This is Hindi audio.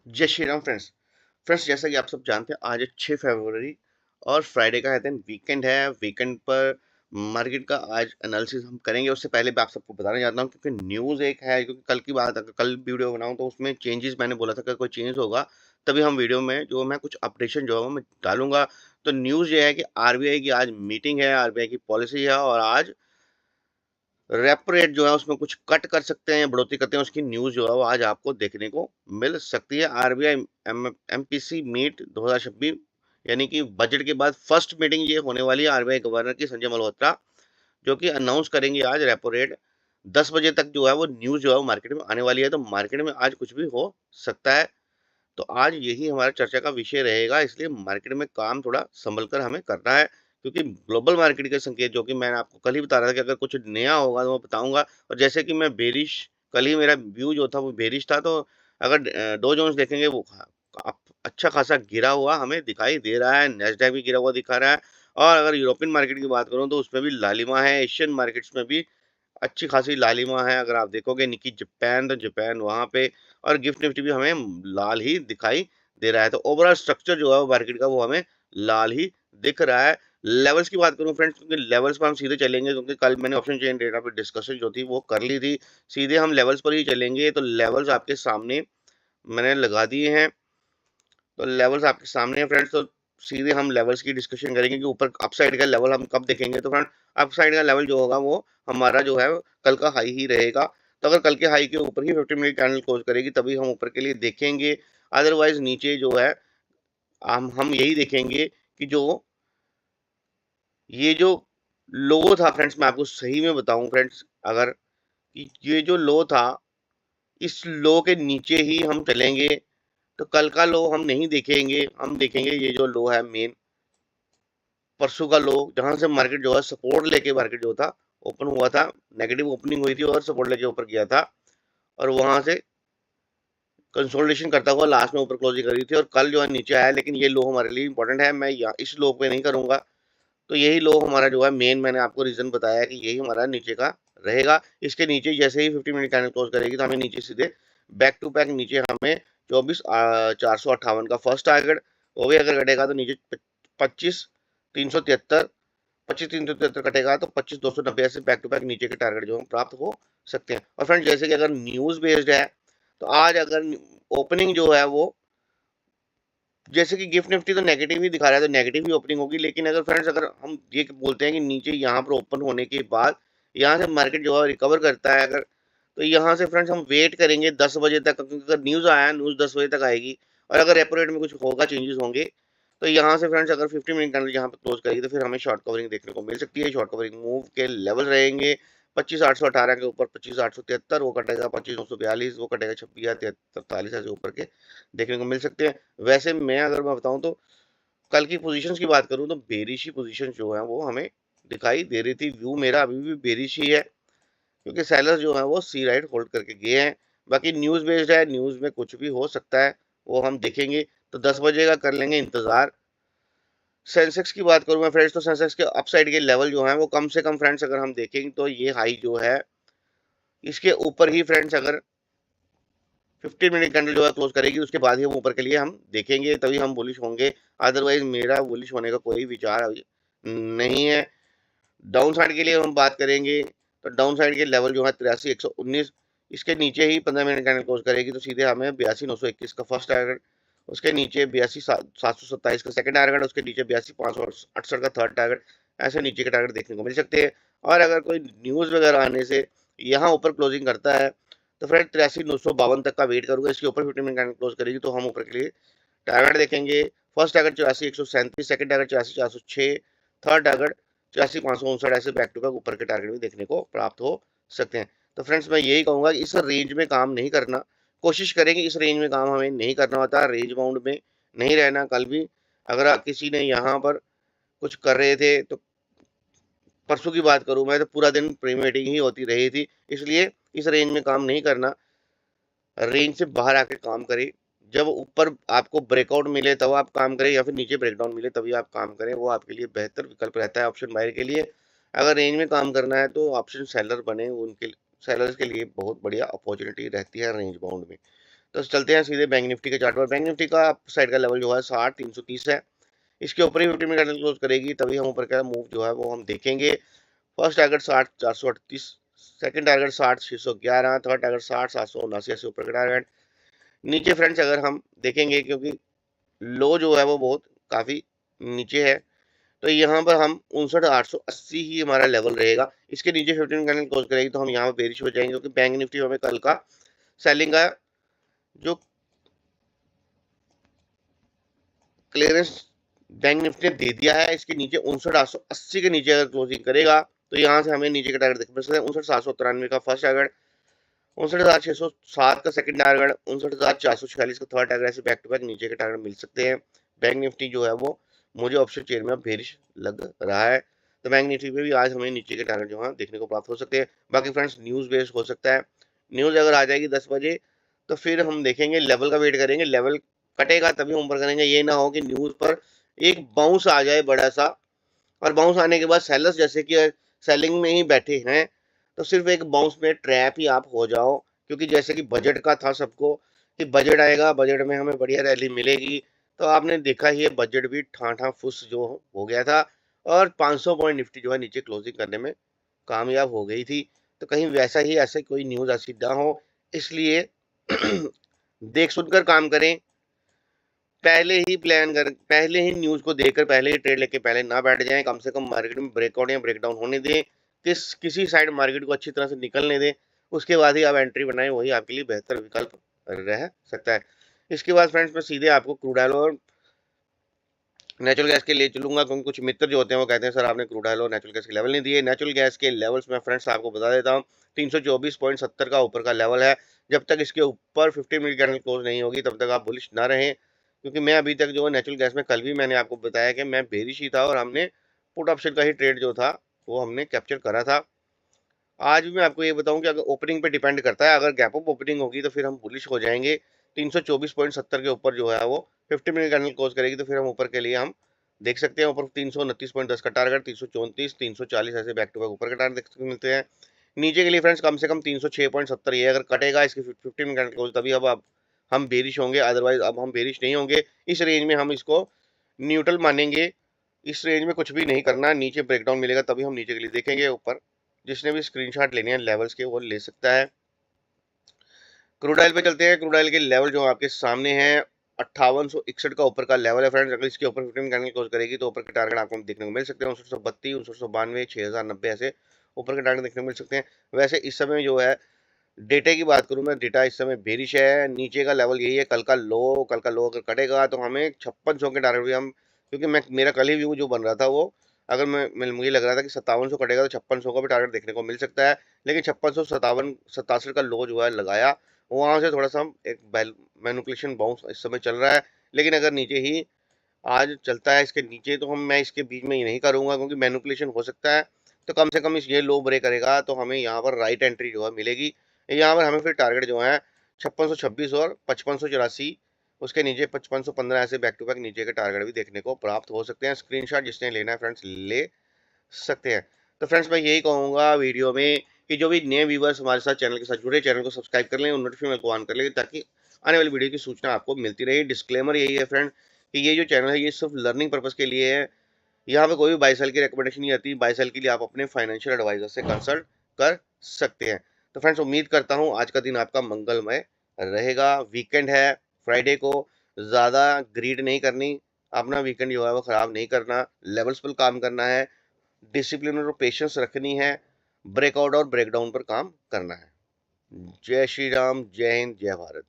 जय श्री राम फ्रेंड्स। जैसा कि आप सब जानते हैं, आज है 6 फरवरी और फ्राइडे का है दिन, वीकेंड है। वीकेंड पर मार्केट का आज एनालिसिस हम करेंगे। उससे पहले मैं आप सबको बताना चाहता हूँ, क्योंकि न्यूज़ एक है, क्योंकि कल की बात, अगर कल वीडियो बनाऊँ तो उसमें चेंजेस मैंने बोला था कि कोई चेंज होगा तभी हम वीडियो में जो मैं कुछ अपडेशन जो है वो मैं डालूंगा। तो न्यूज़ ये है कि आरबीआई की आज मीटिंग है, आरबीआई की पॉलिसी है और आज रेपो रेट जो है उसमें कुछ कट कर सकते हैं, बढ़ोतरी करते हैं, उसकी न्यूज़ जो है वो आज आपको देखने को मिल सकती है। आरबीआई एमपीसी मीट 2026, यानी कि बजट के बाद फर्स्ट मीटिंग ये होने वाली है आरबीआई गवर्नर की संजय मल्होत्रा, जो कि अनाउंस करेंगे आज रेपो रेट। 10 बजे तक जो है वो न्यूज़ जो है वो मार्केट में आने वाली है, तो मार्केट में आज कुछ भी हो सकता है। तो आज यही हमारा चर्चा का विषय रहेगा, इसलिए मार्केट में काम थोड़ा संभल कर हमें करना है, क्योंकि ग्लोबल मार्केट के संकेत, जो कि मैंने आपको कल ही बता रहा था कि अगर कुछ नया होगा तो मैं बताऊंगा। और जैसे कि मैं बेरिश, कल ही मेरा व्यू जो था वो बेरिश था, तो अगर डो जोन्स देखेंगे वो अच्छा खासा गिरा हुआ हमें दिखाई दे रहा है, नेस्डैक भी गिरा हुआ दिखा रहा है। और अगर यूरोपियन मार्केट की बात करूं तो उसमें भी लालिमा है, एशियन मार्केट्स में भी अच्छी खासी लालिमा है। अगर आप देखोगे निकी जापान, तो जापान वहाँ पे, और गिफ्ट निफ्टी भी हमें लाल ही दिखाई दे रहा है। तो ओवरऑल स्ट्रक्चर जो है वो मार्केट का वो हमें लाल ही दिख रहा है। लेवल्स की बात करूं फ्रेंड्स, क्योंकि लेवल्स पर हम सीधे चलेंगे, क्योंकि कल मैंने ऑप्शन चेन डेटा पे डिस्कशन जो थी वो कर ली थी। सीधे हम लेवल्स पर ही चलेंगे, तो लेवल्स आपके सामने मैंने लगा दिए हैं। तो लेवल्स आपके सामने है फ्रेंड्स, तो सीधे हम लेवल्स की डिस्कशन करेंगे कि ऊपर अपसाइड का लेवल हम कब देखेंगे। तो फ्रेंड, अपसाइड का लेवल जो होगा वो हमारा जो है कल का हाई ही रहेगा। तो अगर कल के हाई के ऊपर ही 50 मिनट कैंडल क्लोज करेगी तभी हम ऊपर के लिए देखेंगे। अदरवाइज नीचे जो है हम यही देखेंगे कि जो ये जो लो था फ्रेंड्स, मैं आपको सही में बताऊं फ्रेंड्स, अगर कि ये जो लो था, इस लो के नीचे ही हम चलेंगे तो कल का लो हम नहीं देखेंगे। हम देखेंगे ये जो लो है मेन, परसों का लो, जहां से मार्केट जो है सपोर्ट लेके मार्केट जो था ओपन हुआ था, नेगेटिव ओपनिंग हुई थी और सपोर्ट लेके ऊपर गया था, और वहां से कंसोलिडेशन करता हुआ लास्ट में ऊपर क्लोजिंग करी थी और कल जो है नीचे आया। लेकिन ये लो हमारे लिए इंपॉर्टेंट है, मैं यहाँ इस लो पे नहीं करूंगा। तो यही लो हमारा जो है मेन, मैंने आपको रीजन बताया कि यही हमारा नीचे का रहेगा। इसके नीचे जैसे ही 50 मिनट कैंडल क्लोज करेगी तो हमें नीचे सीधे बैक टू बैक नीचे हमें 24,458 का फर्स्ट टारगेट, वो भी अगर घटेगा तो नीचे 25,373, 25,373 कटेगा तो 25,290 ऐसे बैक टू बैक नीचे के टारगेट जो हम प्राप्त हो सकते हैं। और फ्रेंड, जैसे कि अगर न्यूज बेस्ड है तो आज अगर ओपनिंग जो है वो, जैसे कि गिफ्ट निफ्टी तो नेगेटिव ही दिखा रहा है तो नेगेटिव ही ओपनिंग होगी। लेकिन अगर फ्रेंड्स, अगर हम ये बोलते हैं कि नीचे यहाँ पर ओपन होने के बाद यहाँ से मार्केट जो है रिकवर करता है, अगर तो यहाँ से फ्रेंड्स हम वेट करेंगे 10 बजे तक, क्योंकि अगर न्यूज़ आया, न्यूज़ 10 बजे तक आएगी और अगर रेपो रेट में कुछ होगा, चेंजेस होंगे, तो यहाँ से फ्रेंड्स अगर 50 मिनट कैंडल यहाँ पर क्लोज करेगी तो फिर हमें शॉर्ट कवरिंग देखने को मिल सकती है। शॉर्ट कवरिंग मूव के लेवल रहेंगे 25,818 के ऊपर, 25,873 वो कटेगा, 25,942 वो कटेगा, 26,43 ऐसे ऊपर के देखने को मिल सकते हैं। वैसे मैं बताऊं तो कल की पोजीशंस की बात करूं तो बेरिश ही पोजीशन जो है वो हमें दिखाई दे रही थी। व्यू मेरा अभी भी बेरिश ही है, क्योंकि सेलर्स जो है वो सी राइट होल्ड करके गए हैं। बाकी न्यूज़ बेस्ड है, न्यूज़ में कुछ भी हो सकता है, वो हम देखेंगे। तो 10 बजे का कर लेंगे इंतजार। सेंसेक्स की बात करूं मैं फ्रेंड्स, तो सेंसेक्स के अपसाइड के लेवल जो है वो कम से कम फ्रेंड्स, अगर हम देखेंगे तो ये हाई जो है इसके ऊपर ही फ्रेंड्स, अगर 15 मिनट कैंडल जो है क्लोज करेगी उसके बाद ही हम ऊपर के लिए हम देखेंगे, तभी हम बुलिश होंगे। अदरवाइज मेरा बुलिश होने का कोई विचार अभी नहीं है। डाउन साइड के लिए हम बात करेंगे तो डाउन साइड के लेवल जो है 83,119, इसके नीचे ही 15 मिनट कैंडल क्लोज करेगी तो सीधे हमें 82,921 का फर्स्ट टारगेट, उसके नीचे 82,727 का सेकंड टारगेट, उसके नीचे 82,568 का थर्ड टारगेट, ऐसे नीचे के टारगेट देखने को मिल सकते हैं। और अगर कोई न्यूज़ वगैरह आने से यहाँ ऊपर क्लोजिंग करता है तो फ्रेंड 83,952 तक का वेट करूंगा। इसके ऊपर 50 मिनट कैंडल क्लोज करेगी तो हम ऊपर के लिए टारगेट देखेंगे। First target 84,137, second target 84,406, third target 84,559, ऐसे बैक टू बैक ऊपर के टारगेट भी देखने को प्राप्त हो सकते हैं। तो फ्रेंड्स, मैं यही कहूंगा कि इस रेंज में काम नहीं करना, कोशिश करेंगे इस रेंज में काम हमें नहीं करना होता, रेंज बाउंड में नहीं रहना। कल भी अगर किसी ने यहाँ पर कुछ कर रहे थे तो परसों की बात करूं मैं तो पूरा दिन प्री मीटिंग ही होती रही थी, इसलिए इस रेंज में काम नहीं करना। रेंज से बाहर आके काम करें, जब ऊपर आपको ब्रेकआउट मिले तब आप काम करें, या फिर नीचे ब्रेकडाउन मिले तभी आप काम करें, वो आपके लिए बेहतर विकल्प रहता है ऑप्शन बायर के लिए। अगर रेंज में काम करना है तो ऑप्शन सेलर बने, उनके सेलर्स के लिए बहुत बढ़िया अपॉर्चुनिटी रहती है रेंज बाउंड में। तो चलते हैं सीधे बैंक निफ्टी के चार्ट पर। बैंक निफ्टी का अप साइड का लेवल जो है 60,330 है। इसके ऊपर ही 50 मिनट कैंडल क्लोज करेगी तभी हम ऊपर का मूव जो है वो हम देखेंगे। First target 60,438, second target 60,611, third target 60,779 ऐसे ऊपर का टारगेट। नीचे फ्रेंड्स अगर हम देखेंगे, क्योंकि लो जो है वो बहुत काफी नीचे है, तो यहाँ पर हम 59,880 ही हमारा लेवल रहेगा। इसके नीचे 15 कैंडल क्लोज करेगी तो हम यहाँ पर बेरिश हो जाएंगे, क्योंकि बैंक निफ्टी हमें कल का सेलिंग का जो क्लियरेंस बैंक निफ्टी ने दे दिया है, इसके नीचे 59,880 के नीचे अगर क्लोजिंग करेगा तो यहाँ से हमें नीचे का टारगेट देख सकते हैं। 59,793 का फर्स्ट टारगेट, 59,607 का सेकंड टारगेट, 59,446 का थर्ड टारगेट, ऐसे बैक टू बैक नीचे के टारगेट मिल सकते हैं। बैंक निफ्टी जो है वो मुझे ऑप्शन चेन में बेरिश लग रहा है, तो बैंक निफ्टी पे भी आज हमें नीचे के टारगेट जो है देखने को प्राप्त हो सकते हैं। बाकी फ्रेंड्स न्यूज बेस्ड हो सकता है, न्यूज अगर आ जाएगी 10 बजे तो फिर हम देखेंगे, लेवल का वेट करेंगे, लेवल कटेगा तभी ऊपर करेंगे। ये ना हो कि न्यूज पर एक बाउंस आ जाए बड़ा सा, और बाउंस आने के बाद सेलर्स जैसे कि सेलिंग में ही बैठे हैं तो सिर्फ एक बाउंस में ट्रैप ही आप हो जाओ। क्योंकि जैसे कि बजट का था सबको कि बजट आएगा, बजट में हमें बढ़िया रैली मिलेगी, तो आपने देखा ही है बजट भी ठाठा फुस जो हो गया था, और 500 पॉइंट निफ्टी जो है नीचे क्लोजिंग करने में कामयाब हो गई थी। तो कहीं वैसा ही ऐसे कोई न्यूज ऐसी ना हो, इसलिए देख सुनकर काम करें। पहले ही न्यूज को देखकर पहले ही ट्रेड लेके पहले ना बैठ जाएं। कम से कम मार्केट में ब्रेकआउट या ब्रेकडाउन होने दें, किसी साइड मार्केट को अच्छी तरह से निकलने दें, उसके बाद ही आप एंट्री बनाएं, वही आपके लिए बेहतर विकल्प रह सकता है। इसके बाद फ्रेंड्स मैं सीधे आपको क्रूड ऑयल और नेचुरल गैस के लिए चलूंगा, क्योंकि कुछ मित्र जो होते हैं वो कहते हैं सर आपने क्रूड ऑयल और नेचुरल गैस के लेवल नहीं दिए। नेचुरल गैस के लेवल्स में फ्रेंड्स आपको बता देता हूँ, 324.70 का ऊपर का लेवल है। जब तक इसके ऊपर 50 मिनट कैंडल क्लोज नहीं होगी तब तक आप बुलिश ना रहें, क्योंकि मैं अभी तक जो है नेचुरल गैस में, कल भी मैंने आपको बताया कि मैं बेरिश ही था और हमने पुट ऑप्शन का ही ट्रेड जो था वो हमने कैप्चर करा था। आज भी मैं आपको ये बताऊं कि अगर ओपनिंग पे डिपेंड करता है, अगर गैप अप ओपनिंग होगी तो फिर हम बुलिश हो जाएंगे। 324.70 के ऊपर जो है वो 50 मिनट कैंडल क्लोज करेगी तो फिर हम ऊपर के लिए हम देख सकते हैं। ऊपर 329.10 का टारगेट, 334, 340 ऐसे बैक टू बैक ऊपर के टारगेट देखने को मिलते हैं। नीचे के लिए फ्रेंड्स कम से कम 306.70 ये अगर कटेगा इसके 50 मिनट कैंडल क्लोज, तभी अब हम बेरिश होंगे, अदरवाइज अब हम बेरिश नहीं होंगे। इस रेंज में हम इसको न्यूट्रल मानेंगे, इस रेंज में कुछ भी नहीं करना। नीचे ब्रेकडाउन मिलेगा तभी हम नीचे के लिए देखेंगे। ऊपर जिसने भी स्क्रीनशॉट लेने हैं लेवल्स के वो ले सकता है। क्रूड ऑयल पे चलते हैं। क्रूड ऑयल के लेवल जो आपके सामने हैं 5861 का ऊपर का लेवल है फ्रेंड्स। अगर इसके ऊपर 15 कैंडल क्लोज करेगी तो ऊपर के टारगेट आपको देखने को मिल सकते हैं 5932, 5992, 6090 ऐसे ऊपर के टारगेट देखने को मिल सकते हैं। वैसे इस समय जो है डेटा की बात करूं मैं, डेटा इस समय बेरिश है। नीचे का लेवल यही है, कल का लो अगर कटेगा तो हमें 5600 के टारगेट भी हम, क्योंकि मैं मेरा कल ही व्यू जो बन रहा था वो, अगर मुझे लग रहा था कि 5700 कटेगा तो 5600 का भी टारगेट देखने को मिल सकता है। लेकिन 5657 का लो जो है लगाया, वहां से थोड़ा सा एक मैनिपुलेशन बाउंस इस समय चल रहा है। लेकिन अगर नीचे ही आज चलता है इसके नीचे तो मैं इसके बीच में ही नहीं करूंगा, क्योंकि मैनिपुलेशन हो सकता है। तो कम से कम इस ये लो ब्रेक करेगा तो हमें यहाँ पर राइट एंट्री जो है मिलेगी। यहाँ पर हमें फिर टारगेट जो है 5626 और 5584, उसके नीचे 5515 ऐसे बैक टू बैक नीचे के टारगेट भी देखने को प्राप्त हो सकते हैं। स्क्रीनशॉट जिसने लेना है फ्रेंड्स ले सकते हैं। तो फ्रेंड्स मैं यही कहूँगा वीडियो में कि जो भी नए व्यूवर्स हमारे साथ चैनल के साथ जुड़े, चैनल को सब्सक्राइब कर लें और नोटिफिकेशन को ऑन कर लें, ताकि आने वाली वीडियो की सूचना आपको मिलती रहे। डिस्क्लेमर यही है फ्रेंड कि ये जो चैनल है ये सिर्फ लर्निंग पर्पज़ के लिए है। यहाँ पे कोई भी बाई सेल की रिकमेंडेशन नहीं आती। बाई सेल के लिए आप अपने फाइनेंशियल एडवाइजर से कंसल्ट कर सकते हैं। तो फ्रेंड्स उम्मीद करता हूँ आज का दिन आपका मंगलमय रहेगा। वीकेंड है, फ्राइडे को ज़्यादा ग्रीड नहीं करनी, अपना वीकेंड जो है वो ख़राब नहीं करना, लेवल्स पर काम करना है, डिसिप्लिन और पेशेंस रखनी है, ब्रेकआउट और ब्रेकडाउन पर काम करना है। जय श्री राम, जय हिंद, जय भारत।